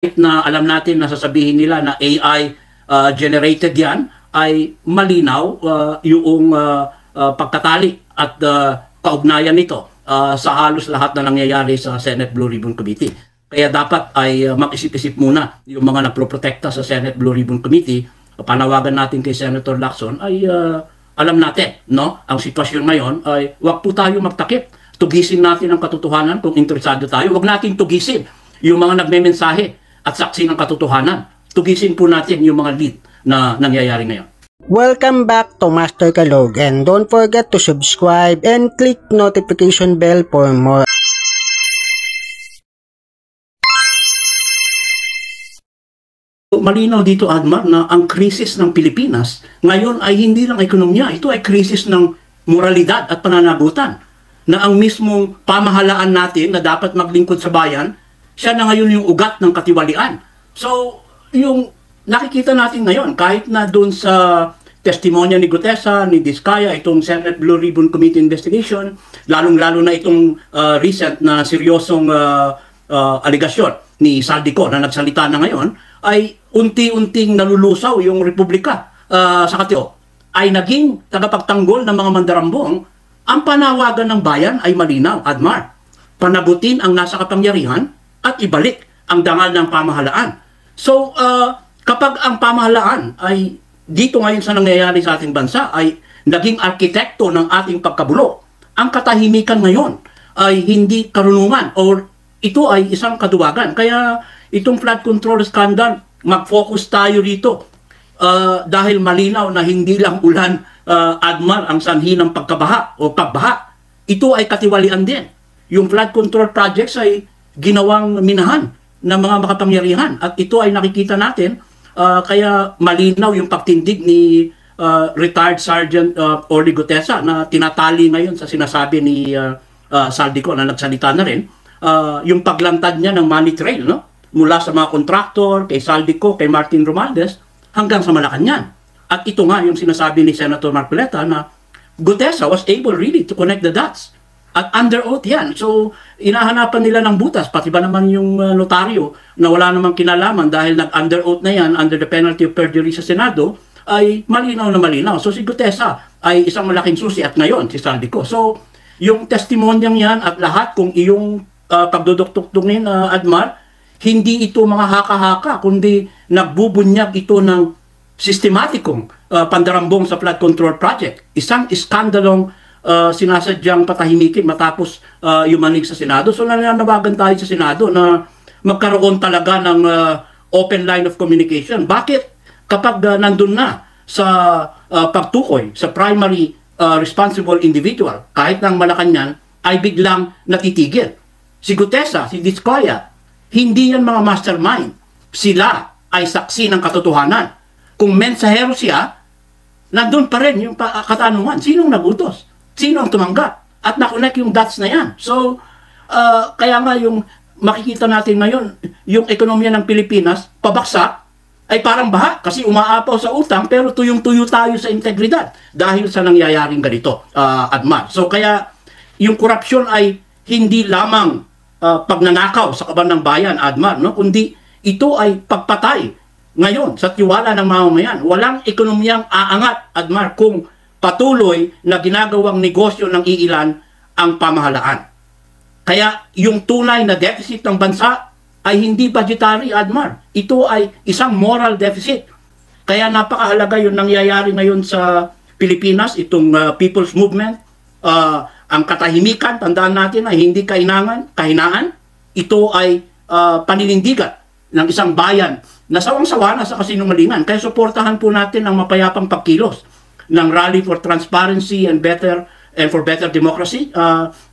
na alam natin na sasabihin nila na AI generated yan, ay malinaw yung pagtatali at kaugnayan nito sa halos lahat na nangyayari sa Senate Blue Ribbon Committee. Kaya dapat ay mag-isip-isip muna yung mga naproprotekta sa Senate Blue Ribbon Committee. Panawagan natin kay Senator Lacson ay alam natin, no? Ang sitwasyon ngayon ay wag po tayo magtakip. Tugisin natin ang katotohanan kung interesado tayo. Wag natin tugisin yung mga nagmemensahe at saksi ng katotohanan. Tugisin po natin yung mga lead na nangyayari ngayon. Welcome back to Master Kalog, and don't forget to subscribe and click notification bell for more. Malinaw dito, Admar, na ang krisis ng Pilipinas ngayon ay hindi lang ekonomiya. Ito ay krisis ng moralidad at pananagutan, na ang mismong pamahalaan natin na dapat maglingkod sa bayan, siya na ngayon yung ugat ng katiwalian. So, yung nakikita natin ngayon, kahit na doon sa testimonya ni Gutesa, ni Diskaya, itong Senate Blue Ribbon Committee investigation, lalong-lalo na itong recent na seryosong aligasyon ni Saldico na nagsalita na ngayon, ay unti-unting nalulusaw yung Republika sa Katio, ay naging tagapagtanggol ng mga mandarambong. Ang panawagan ng bayan ay malinaw, Admar. Panagutin ang nasa kapangyarihan at ibalik ang dangal ng pamahalaan. So, kapag ang pamahalaan ay dito ngayon sa nangyayari sa ating bansa ay naging arkitekto ng ating pagkabulo, ang katahimikan ngayon ay hindi karunungan or ito ay isang kaduwagan. Kaya itong flood control scandal, mag-focus tayo rito dahil malinaw na hindi lang ulan, Admar, ang sanhi ng pagkabaha o pagbaha. Ito ay katiwalian din. Yung flood control projects ay ginawang minahan ng mga makapangyarihan at ito ay nakikita natin. Kaya malinaw yung pagtindig ni retired Sergeant Orly Gutesa na tinatali ngayon sa sinasabi ni Saldico na nagsalita na rin, yung paglantad niya ng money trail, no? Mula sa mga kontraktor, kay Saldico, kay Martin Romualdez, hanggang sa Malacanang. At ito nga yung sinasabi ni Senator Marcoleta na Gutesa was able really to connect the dots. At under oath yan. So, inahanapan nila ng butas. Pati ba naman yung notaryo na wala namang kinalaman dahil nag-under oath na yan under the penalty of perjury sa Senado, ay malinaw na malinaw. So, si Gutesa ay isang malaking susi at ngayon si Saldico. So, yung testimonyang yan at lahat kung iyong pagduduktuk-tungin, Admar, hindi ito mga haka-haka, kundi nagbubunyag ito ng sistematikong pandarambong sa flood control project. Isang iskandalong sinasadyang patahimikin matapos yumanig sa Senado. So nananawagan tayo sa Senado na magkaroon talaga ng open line of communication. Bakit kapag nandun na sa pagtukoy sa primary responsible individual, kahit ng Malacanang, ay biglang natitigil? Si Gutesa, si Diskaya, hindi yan mga mastermind. Sila ay saksi ng katotohanan. Kung mensahero siya, nandun pa rin yung katanungan, sinong nagutos? Sino ang tumanggap? At nakunek yung dots na yan. So, kaya nga yung makikita natin ngayon, yung ekonomiya ng Pilipinas, pabaksak, ay parang baha kasi umaapaw sa utang pero tuyong-tuyo tayo sa integridad dahil sa nangyayaring ganito, Admar. So, kaya yung korupsyon ay hindi lamang pagnanakaw sa kaban ng bayan, Admar, no? Kundi ito ay pagpatay ngayon sa tiwala ng mamamayan. Walang ekonomiyang aangat, Admar, kung patuloy na ginagawang negosyo ng iilan ang pamahalaan. Kaya yung tunay na deficit ng bansa ay hindi budgetary, Admar. Ito ay isang moral deficit. Kaya napakahalaga yung nangyayari ngayon sa Pilipinas, itong People's Movement. Ang katahimikan, tandaan natin, ay hindi kahinaan. Ito ay paninindigan ng isang bayan na sawang-sawa na sa kasinungalingan. Kaya suportahan po natin ang mapayapang pagkilos ng Rally for Transparency and for Better Democracy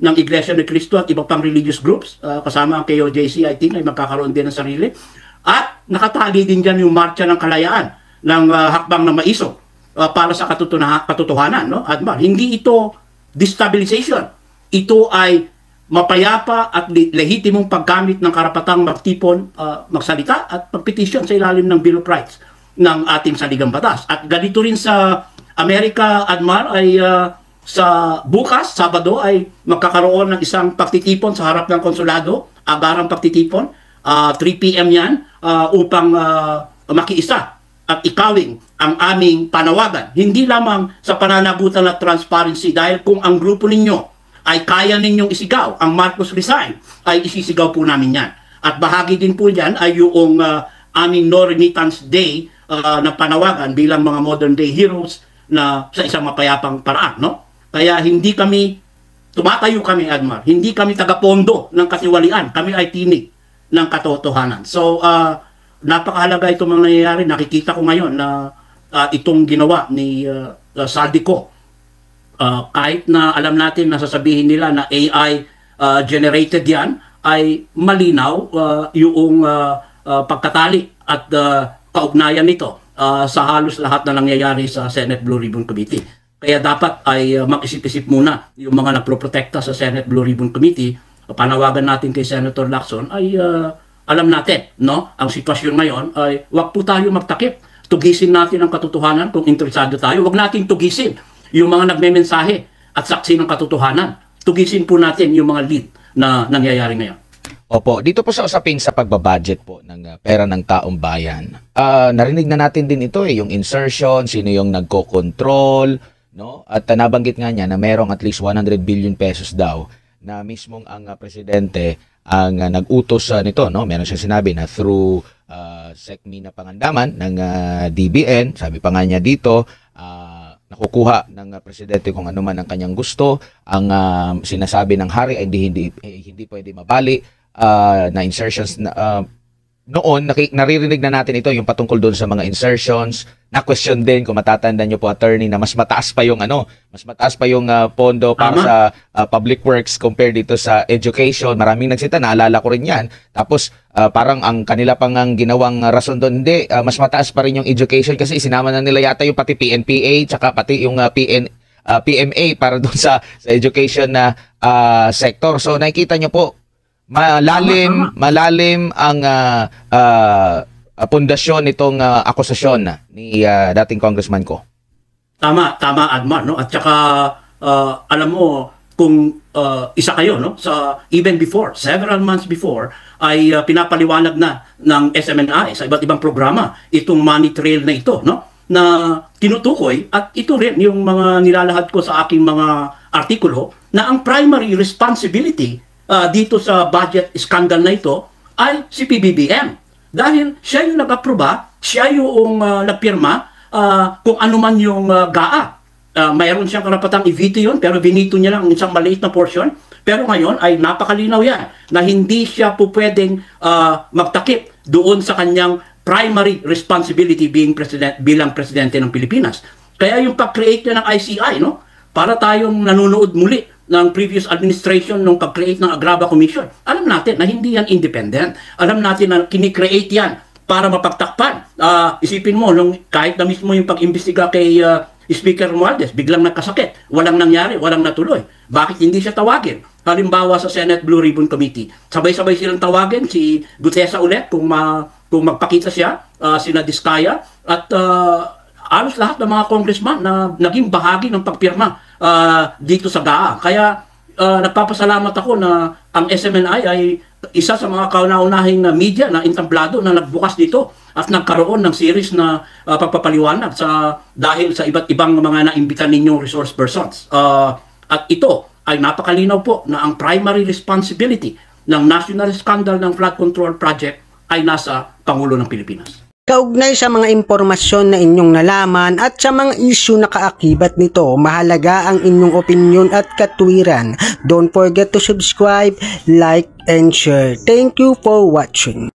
ng Iglesia ni Cristo at iba pang religious groups. Kasama ang KOJC, I think, ay magkakaroon din ng sarili. At nakatali din dyan yung Marcha ng Kalayaan ng Hakbang na Maisog para sa katotohanan, no? Admar, hindi ito destabilization. Ito ay mapayapa at lehitimong paggamit ng karapatang magtipon, magsalita at magpetisyon sa ilalim ng Bill of Rights ng ating saligang batas. At ganito rin sa Amerika, Admar, ay sa bukas, Sabado, ay magkakaroon ng isang pagtitipon sa harap ng konsulado, agarang pagtitipon, 3 p.m. yan upang makiisa at ikawin ang aming panawagan. Hindi lamang sa pananagutan at transparency, dahil kung ang grupo ninyo ay kaya ninyong isigaw ang Marcos resign, ay isisigaw po namin yan. At bahagi din po yan ay yung aming no remittance day na panawagan bilang mga modern day heroes na sa isang mapayapang paraan, no? Kaya hindi kami tumatayo kami, Admar. Hindi kami taga-pondo ng kasiwalian. Kami ay tinig ng katotohanan. So, napakahalaga itong mga nangyayari. Nakikita ko ngayon na itong ginawa ni Saldico. Kahit na alam natin na sasabihin nila na AI generated yan, ay malinaw yung pagkatali at kaugnayan nito sa halos lahat na nangyayari sa Senate Blue Ribbon Committee. Kaya dapat ay mag-isip-isip muna yung mga nagproprotekta sa Senate Blue Ribbon Committee. Panawagan natin kay Senator Lacson ay alam natin, no? Ang sitwasyon ngayon ay wag po tayo magtakip. Tugisin natin ang katotohanan kung interesado tayo. Wag natin tugisin yung mga nagmemensahe at saksi ng katotohanan. Tugisin po natin yung mga lead na nangyayari ngayon. Opo, dito po sa usapin sa pagbabudget po ng pera ng taong bayan. Narinig na natin din ito yung insertion, sino yung nagko-control, no? At nabanggit nga niya na merong at least 100 billion pesos daw na mismong ang presidente ang nag-utos nito, no? Meron siya sinabi na through SECMI na pangandaman ng DBN, sabi pa nga niya dito, nakukuha ng presidente kung ano man ang kanyang gusto. Ang sinasabi ng hari ay hindi pwede mabali na insertions na noon naririnig na natin ito yung patungkol doon sa mga insertions. Na question din kung matatandaan niyo po, attorney, na mas mataas pa yung pondo para sa public works compared dito sa education. Maraming nagsita, naalala ko rin yan. Tapos parang ang kanila pang ang ginawang rason doon, hindi, mas mataas pa rin yung education kasi isinama na nila yata yung pati PNPA tsaka pati yung PMA para doon sa education na sector. So nakikita niyo po, malalim ang pundasyon nitong akusasyon ni dating Congressman Ko. Tama, Admar, no? At saka alam mo kung isa kayo, no, sa even before, several months before, ay pinapaliwanag na ng SMNI sa iba't ibang programa itong money trail na ito, no, na tinutukoy, at ito rin yung mga nilalahad ko sa aking mga artikulo, na ang primary responsibility dito sa budget scandal na ito ay si PBBM. Dahil siya yung nag-aproba, siya yung nagpirma kung ano man yung GAA. Mayroon siyang karapatang i-veto yun, pero binito niya lang isang maliit na portion. Pero ngayon ay napakalinaw yan na hindi siya po pwedeng magtakip doon sa kanyang primary responsibility bilang presidente ng Pilipinas. Kaya yung pag-create niya ng ICI, no, para tayong nanonood muli ng previous administration nung pag-create ng Agraba Commission. Alam natin na hindi yan independent. Alam natin na kinikreate yan para mapagtakpan. Isipin mo, kahit na mismo yung pag-imbestiga kay Speaker Romualdez, biglang nagkasakit. Walang nangyari, walang natuloy. Bakit hindi siya tawagin? Halimbawa sa Senate Blue Ribbon Committee. Sabay-sabay silang tawagin si Gutesa ulit kung magpakita siya, sina Diskaya, at halos lahat ng mga congressman na naging bahagi ng pagpirma dito sa GAA. Kaya nagpapasalamat ako na ang SMNI ay isa sa mga kauna-unahing media na intamblado na nagbukas dito at nagkaroon ng series na pagpapaliwanag dahil sa iba't ibang mga naimbitan ninyong resource persons. At ito ay napakalinaw po na ang primary responsibility ng National Scandal ng Flood Control Project ay nasa Pangulo ng Pilipinas. Kaugnay sa mga impormasyon na inyong nalaman at sa mga issue na kaakibat nito, mahalaga ang inyong opinion at katwiran. Don't forget to subscribe, like, and share. Thank you for watching.